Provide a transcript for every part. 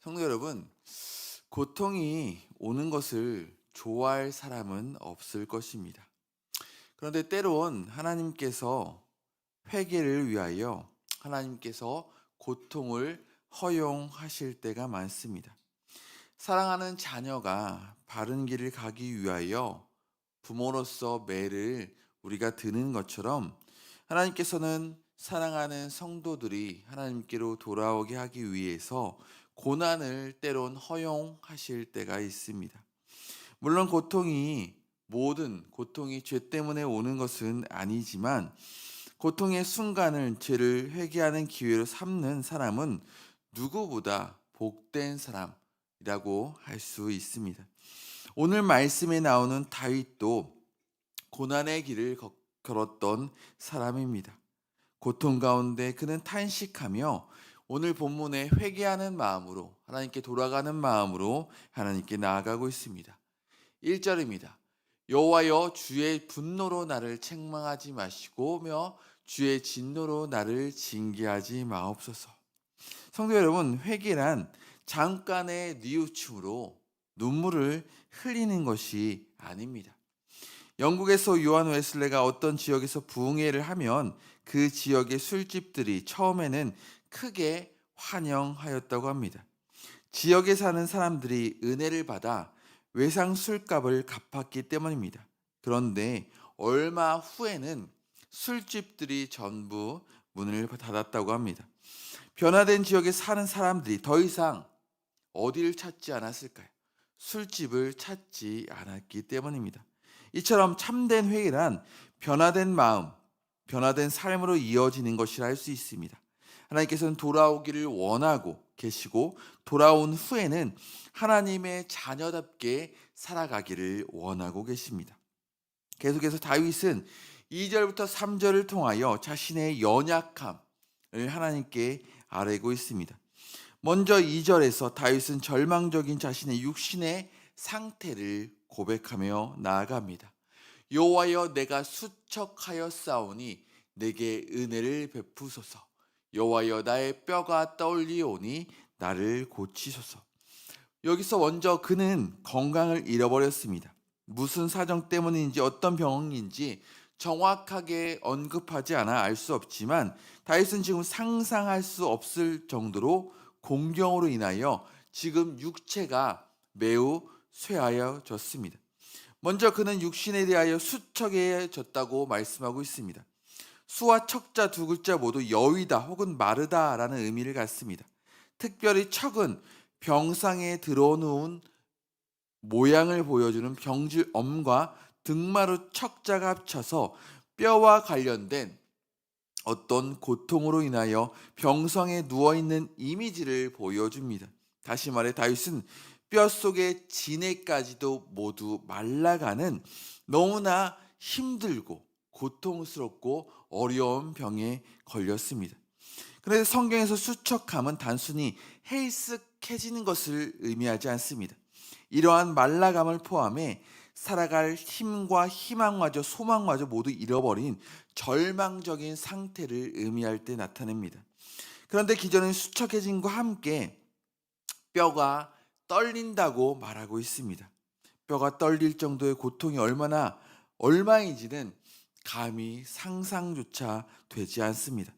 성도 여러분, 고통이 오는 것을 좋아할 사람은 없을 것입니다. 그런데 때론 하나님께서 회개를 위하여 하나님께서 고통을 허용하실 때가 많습니다. 사랑하는 자녀가 바른 길을 가기 위하여 부모로서 매를 우리가 드는 것처럼 하나님께서는 사랑하는 성도들이 하나님께로 돌아오게 하기 위해서 고난을 때론 허용하실 때가 있습니다. 물론 모든 고통이 죄 때문에 오는 것은 아니지만 고통의 순간을 죄를 회개하는 기회로 삼는 사람은 누구보다 복된 사람이라고 할 수 있습니다. 오늘 말씀에 나오는 다윗도 고난의 길을 걸었던 사람입니다. 고통 가운데 그는 탄식하며 오늘 본문에 회개하는 마음으로 하나님께 돌아가는 마음으로 하나님께 나아가고 있습니다. 1절입니다. 여호와여 주의 분노로 나를 책망하지 마시고며 주의 진노로 나를 징계하지 마옵소서. 성도 여러분, 회개란 잠깐의 뉘우침으로 눈물을 흘리는 것이 아닙니다. 영국에서 요한 웨슬레가 어떤 지역에서 부흥회를 하면 그 지역의 술집들이 처음에는 크게 환영하였다고 합니다. 지역에 사는 사람들이 은혜를 받아 외상 술값을 갚았기 때문입니다. 그런데 얼마 후에는 술집들이 전부 문을 닫았다고 합니다. 변화된 지역에 사는 사람들이 더 이상 어디를 찾지 않았을까요? 술집을 찾지 않았기 때문입니다. 이처럼 참된 회개란 변화된 마음, 변화된 삶으로 이어지는 것이라 할 수 있습니다. 하나님께서는 돌아오기를 원하고 계시고 돌아온 후에는 하나님의 자녀답게 살아가기를 원하고 계십니다. 계속해서 다윗은 2절부터 3절을 통하여 자신의 연약함을 하나님께 아뢰고 있습니다. 먼저 2절에서 다윗은 절망적인 자신의 육신의 상태를 고백하며 나아갑니다. 여호와여 내가 수척하여 싸우니 내게 은혜를 베푸소서. 여호와여 나의 뼈가 떨리오니 나를 고치소서. 여기서 먼저 그는 건강을 잃어버렸습니다. 무슨 사정 때문인지 어떤 병인지 정확하게 언급하지 않아 알 수 없지만 다윗은 지금 상상할 수 없을 정도로 공경으로 인하여 지금 육체가 매우 쇠하여졌습니다. 먼저 그는 육신에 대하여 수척해졌다고 말씀하고 있습니다. 수와 척자 두 글자 모두 여위다 혹은 마르다라는 의미를 갖습니다. 특별히 척은 병상에 들어놓은 모양을 보여주는 병질 엄과 등마루 척자가 합쳐서 뼈와 관련된 어떤 고통으로 인하여 병상에 누워있는 이미지를 보여줍니다. 다시 말해 다윗은 뼛속의 진해까지도 모두 말라가는 너무나 힘들고 고통스럽고 어려운 병에 걸렸습니다. 그런데 성경에서 수척함은 단순히 헬쓱해지는 것을 의미하지 않습니다. 이러한 말라감을 포함해 살아갈 힘과 희망마저 소망마저 모두 잃어버린 절망적인 상태를 의미할 때 나타냅니다. 그런데 기존의 수척해짐과 함께 뼈가 떨린다고 말하고 있습니다. 뼈가 떨릴 정도의 고통이 얼마인지는 감히 상상조차 되지 않습니다.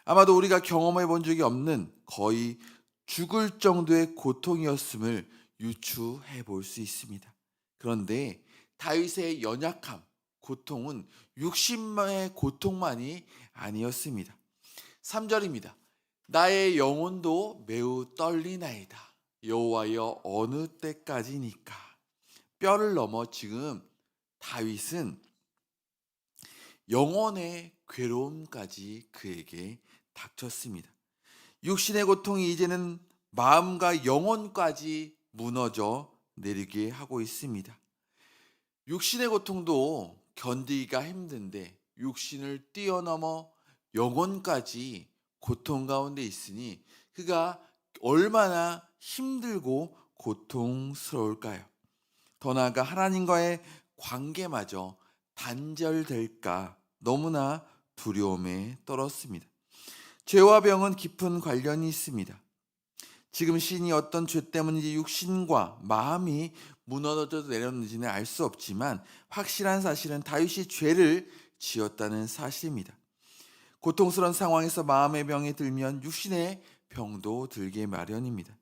아마도 우리가 경험해 본 적이 없는 거의 죽을 정도의 고통이었음을 유추해 볼 수 있습니다. 그런데 다윗의 연약함, 고통은 육신의 고통만이 아니었습니다. 3절입니다. 나의 영혼도 매우 떨리나이다. 여호와여 어느 때까지니까. 뼈를 넘어 지금 다윗은 영혼의 괴로움까지 그에게 닥쳤습니다. 육신의 고통이 이제는 마음과 영혼까지 무너져 내리게 하고 있습니다. 육신의 고통도 견디기가 힘든데 육신을 뛰어넘어 영혼까지 고통 가운데 있으니 그가 얼마나 힘들고 고통스러울까요? 더 나아가 하나님과의 관계마저 단절될까 너무나 두려움에 떨었습니다. 죄와 병은 깊은 관련이 있습니다. 지금 시인이 어떤 죄 때문인지 육신과 마음이 무너져 내렸는지는 알 수 없지만 확실한 사실은 다윗이 죄를 지었다는 사실입니다. 고통스러운 상황에서 마음의 병이 들면 육신의 병도 들게 마련입니다.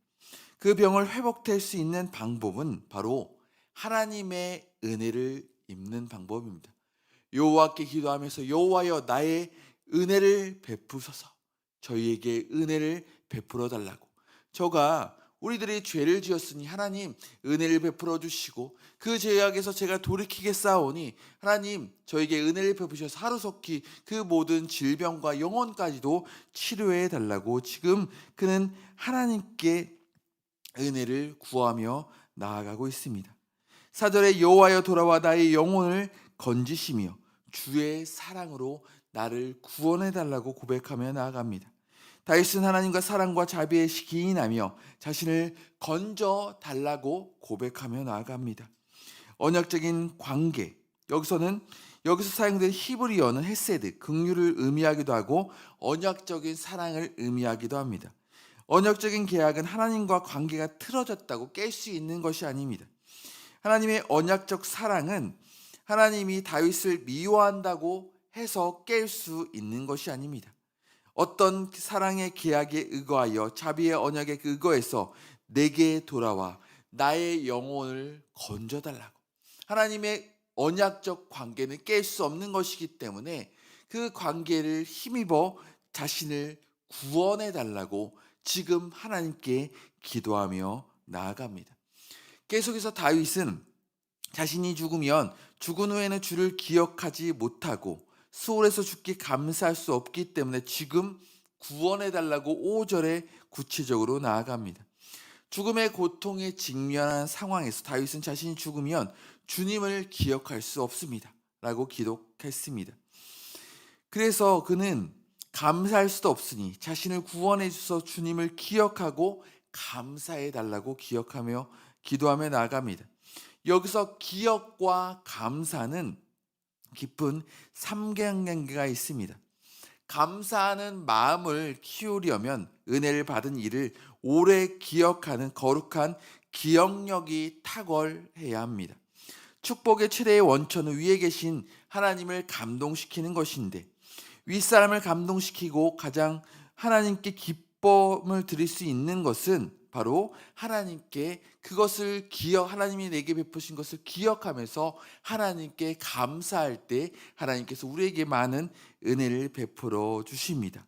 그 병을 회복될 수 있는 방법은 바로 하나님의 은혜를 입는 방법입니다. 여호와께 기도하면서 여호와여 나의 은혜를 베푸소서. 저희에게 은혜를 베풀어 달라고. 저가 우리들이 죄를 지었으니 하나님 은혜를 베풀어 주시고 그 죄악에서 제가 돌이키겠사오니 하나님 저에게 은혜를 베푸셔서 하루속히 그 모든 질병과 영혼까지도 치료해 달라고 지금 그는 하나님께 은혜를 구하며 나아가고 있습니다. 4절에 여호와여 돌아와 나의 영혼을 건지시며 주의 사랑으로 나를 구원해 달라고 고백하며 나아갑니다. 다윗은 하나님과 사랑과 자비의 기인하며 자신을 건져 달라고 고백하며 나아갑니다. 언약적인 관계, 여기서 사용된 히브리어는 헤세드, 긍휼을 의미하기도 하고 언약적인 사랑을 의미하기도 합니다. 언약적인 계약은 하나님과 관계가 틀어졌다고 깰 수 있는 것이 아닙니다. 하나님의 언약적 사랑은 하나님이 다윗을 미워한다고 해서 깰 수 있는 것이 아닙니다. 어떤 사랑의 계약에 의거하여 자비의 언약에 의거해서 내게 돌아와 나의 영혼을 건져달라고. 하나님의 언약적 관계는 깰 수 없는 것이기 때문에 그 관계를 힘입어 자신을 구원해 달라고 지금 하나님께 기도하며 나아갑니다. 계속해서 다윗은 자신이 죽으면 죽은 후에는 주를 기억하지 못하고 수월에서 죽기 감사할 수 없기 때문에 지금 구원해 달라고 5절에 구체적으로 나아갑니다. 죽음의 고통에 직면한 상황에서 다윗은 자신이 죽으면 주님을 기억할 수 없습니다 라고 기록했습니다. 그래서 그는 감사할 수도 없으니 자신을 구원해 주셔서 주님을 기억하고 감사해 달라고 기도하며 나아갑니다. 여기서 기억과 감사는 깊은 삼각관계가 있습니다. 감사하는 마음을 키우려면 은혜를 받은 일을 오래 기억하는 거룩한 기억력이 탁월해야 합니다. 축복의 최대의 원천은 위에 계신 하나님을 감동시키는 것인데 윗사람을 감동시키고 가장 하나님께 기쁨을 드릴 수 있는 것은 바로 하나님께 그것을 하나님이 내게 베푸신 것을 기억하면서 하나님께 감사할 때 하나님께서 우리에게 많은 은혜를 베풀어 주십니다.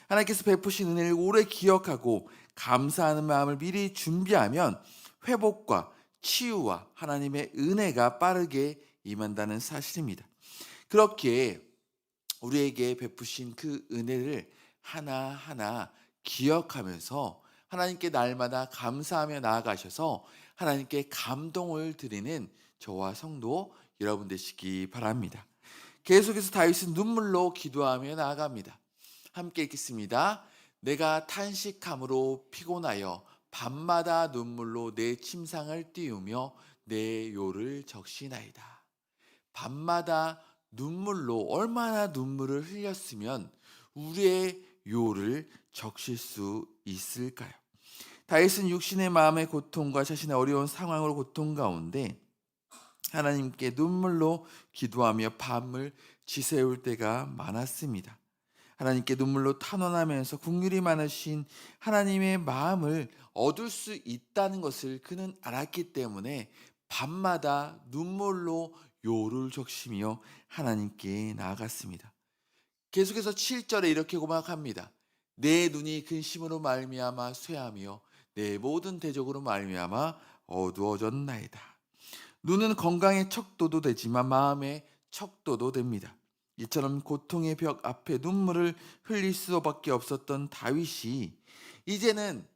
하나님께서 베푸신 은혜를 오래 기억하고 감사하는 마음을 미리 준비하면 회복과 치유와 하나님의 은혜가 빠르게 임한다는 사실입니다. 그렇게 우리에게 베푸신 그 은혜를 하나하나 기억하면서 하나님께 날마다 감사하며 나아가셔서 하나님께 감동을 드리는 저와 성도 여러분 되시기 바랍니다. 계속해서 다윗은 눈물로 기도하며 나아갑니다. 함께 읽겠습니다. 내가 탄식함으로 피곤하여 밤마다 눈물로 내 침상을 띄우며 내 요를 적시나이다. 밤마다 눈물로 얼마나 눈물을 흘렸으면 우리의 요를 적실 수 있을까요? 다윗은 육신의 마음의 고통과 자신의 어려운 상황으로 고통 가운데 하나님께 눈물로 기도하며 밤을 지새울 때가 많았습니다. 하나님께 눈물로 탄원하면서 긍휼이 많으신 하나님의 마음을 얻을 수 있다는 것을 그는 알았기 때문에 밤마다 눈물로 요를 적시며 하나님께 나아갔습니다. 계속해서 7절에 이렇게 고백합니다. 내 눈이 근심으로 말미암아 쇠하며 내 모든 대적으로 말미암아 어두워졌나이다. 눈은 건강의 척도도 되지만 마음의 척도도 됩니다. 이처럼 고통의 벽 앞에 눈물을 흘릴 수밖에 없었던 다윗이 이제는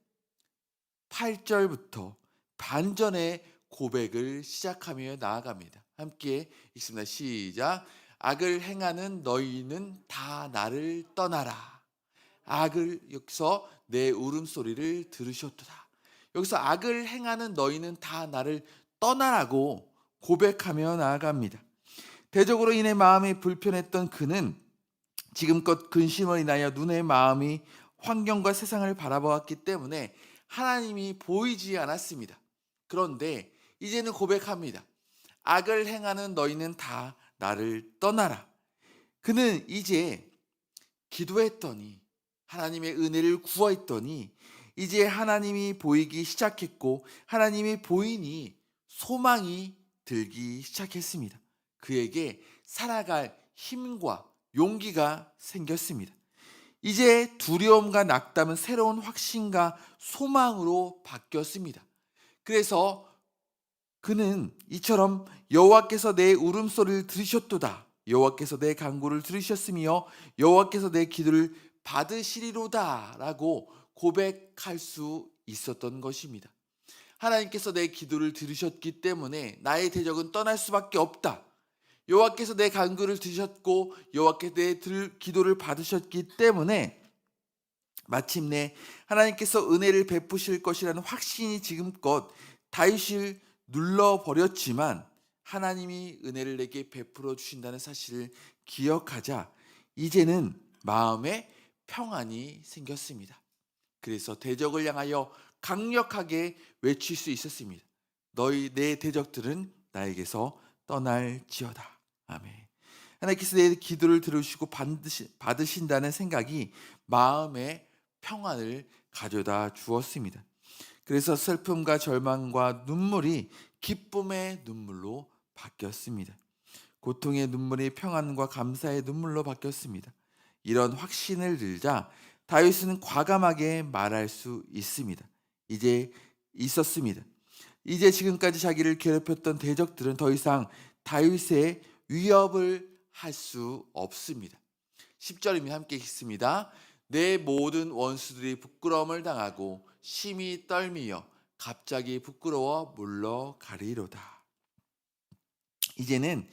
8절부터 반전의 고백을 시작하며 나아갑니다. 함께 읽습니다. 시작. 악을 행하는 너희는 다 나를 떠나라. 여기서 내 울음소리를 들으셨도다. 여기서 악을 행하는 너희는 다 나를 떠나라고 고백하며 나아갑니다. 대적으로 인해 마음이 불편했던 그는 지금껏 근심을 인하여 눈의 마음이 환경과 세상을 바라보았기 때문에 하나님이 보이지 않았습니다. 그런데 이제는 고백합니다. 악을 행하는 너희는 다 나를 떠나라. 그는 이제 기도했더니 하나님의 은혜를 구했더니 이제 하나님이 보이기 시작했고 하나님이 보이니 소망이 들기 시작했습니다. 그에게 살아갈 힘과 용기가 생겼습니다. 이제 두려움과 낙담은 새로운 확신과 소망으로 바뀌었습니다. 그래서 그는 이처럼 여호와께서 내 울음소리를 들으셨도다. 여호와께서 내 간구를 들으셨으며 여호와께서 내 기도를 받으시리로다라고 고백할 수 있었던 것입니다. 하나님께서 내 기도를 들으셨기 때문에 나의 대적은 떠날 수밖에 없다. 여호와께서 내 간구를 들으셨고 여호와께서 내 기도를 받으셨기 때문에 마침내 하나님께서 은혜를 베푸실 것이라는 확신이 지금껏 다윗을 눌러버렸지만 하나님이 은혜를 내게 베풀어 주신다는 사실을 기억하자 이제는 마음에 평안이 생겼습니다. 그래서 대적을 향하여 강력하게 외칠 수 있었습니다. 너희 내 대적들은 나에게서 떠날지어다. 아멘. 하나님께서 내 기도를 들으시고 받으신다는 생각이 마음에 평안을 가져다 주었습니다. 그래서 슬픔과 절망과 눈물이 기쁨의 눈물로 바뀌었습니다. 고통의 눈물이 평안과 감사의 눈물로 바뀌었습니다. 이런 확신을 들자 다윗은 과감하게 말할 수 있습니다. 이제 있었습니다. 이제 지금까지 자기를 괴롭혔던 대적들은 더 이상 다윗의 위협을 할 수 없습니다. 10절입니다. 함께 읽습니다. 내 모든 원수들이 부끄러움을 당하고 심히 떨미며 갑자기 부끄러워 물러가리로다. 이제는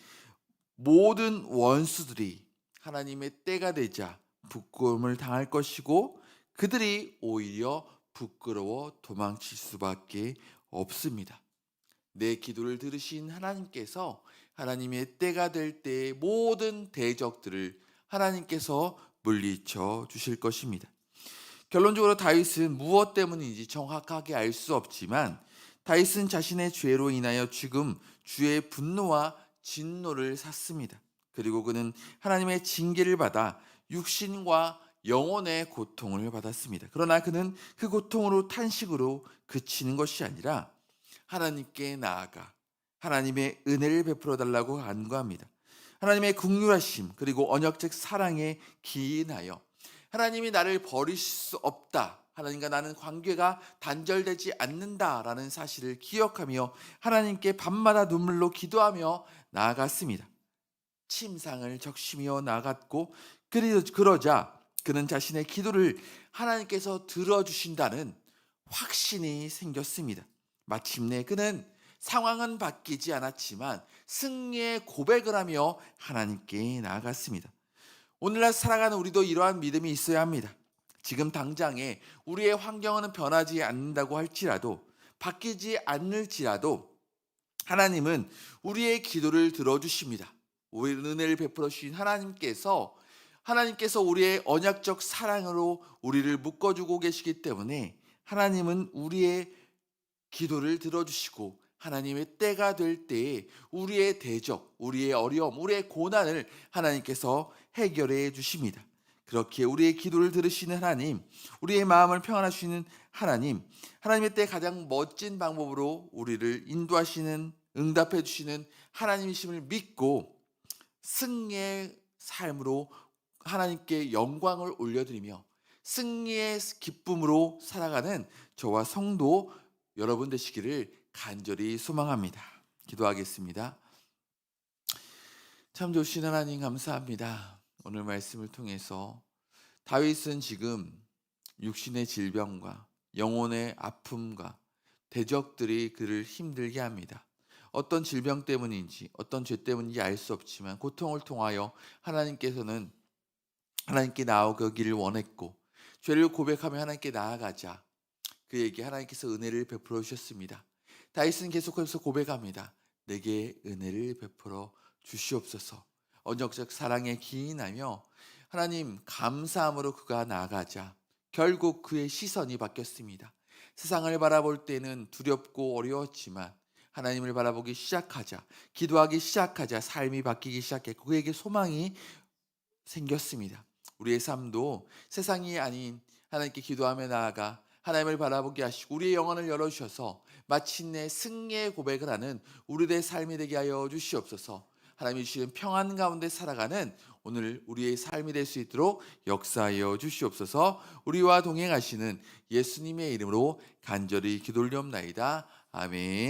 모든 원수들이 하나님의 때가 되자 부끄러움을 당할 것이고 그들이 오히려 부끄러워 도망칠 수밖에 없습니다. 내 기도를 들으신 하나님께서 하나님의 때가 될 때의 모든 대적들을 하나님께서 물리쳐 주실 것입니다. 결론적으로 다윗은 무엇 때문인지 정확하게 알 수 없지만 다윗은 자신의 죄로 인하여 지금 주의 분노와 진노를 샀습니다. 그리고 그는 하나님의 징계를 받아 육신과 영혼의 고통을 받았습니다. 그러나 그는 그 고통으로 탄식으로 그치는 것이 아니라 하나님께 나아가 하나님의 은혜를 베풀어 달라고 간구합니다. 하나님의 긍휼하심 그리고 언약적 사랑에 기인하여 하나님이 나를 버리실 수 없다. 하나님과 나는 관계가 단절되지 않는다라는 사실을 기억하며 하나님께 밤마다 눈물로 기도하며 나아갔습니다. 침상을 적시며 나아갔고 그러자 그는 자신의 기도를 하나님께서 들어주신다는 확신이 생겼습니다. 마침내 그는 상황은 바뀌지 않았지만 승리의 고백을 하며 하나님께 나아갔습니다. 오늘날 살아가는 우리도 이러한 믿음이 있어야 합니다. 지금 당장에 우리의 환경은 변하지 않는다고 할지라도 바뀌지 않을지라도 하나님은 우리의 기도를 들어주십니다. 우리 은혜를 베풀어 주신 하나님께서 우리의 언약적 사랑으로 우리를 묶어주고 계시기 때문에 하나님은 우리의 기도를 들어주시고 하나님의 때가 될 때에 우리의 대적, 우리의 어려움, 우리의 고난을 하나님께서 해결해 주십니다. 그렇게 우리의 기도를 들으시는 하나님, 우리의 마음을 평안하시는 하나님, 하나님의 때 가장 멋진 방법으로 우리를 인도하시는, 응답해 주시는 하나님이심을 믿고 승리의 삶으로 하나님께 영광을 올려드리며 승리의 기쁨으로 살아가는 저와 성도 여러분 되시기를 간절히 소망합니다. 기도하겠습니다. 참 좋으신 하나님 감사합니다. 오늘 말씀을 통해서 다윗은 지금 육신의 질병과 영혼의 아픔과 대적들이 그를 힘들게 합니다. 어떤 질병 때문인지 어떤 죄 때문인지 알 수 없지만 고통을 통하여 하나님께서는 하나님께 나아가기를 원했고 죄를 고백하며 하나님께 나아가자 그에게 하나님께서 은혜를 베풀어 주셨습니다. 다윗은 계속해서 고백합니다. 내게 은혜를 베풀어 주시옵소서. 언약적 사랑에 기인하며 하나님 감사함으로 그가 나아가자 결국 그의 시선이 바뀌었습니다. 세상을 바라볼 때는 두렵고 어려웠지만 하나님을 바라보기 시작하자, 기도하기 시작하자 삶이 바뀌기 시작했고 그에게 소망이 생겼습니다. 우리의 삶도 세상이 아닌 하나님께 기도하며 나아가 하나님을 바라보게 하시고 우리의 영혼을 열어주셔서 마침내 승리의 고백을 하는 우리의 삶이 되게 하여 주시옵소서. 하나님이 주시는 평안 가운데 살아가는 오늘 우리의 삶이 될 수 있도록 역사하여 주시옵소서. 우리와 동행하시는 예수님의 이름으로 간절히 기도 올리옵나이다. 아멘.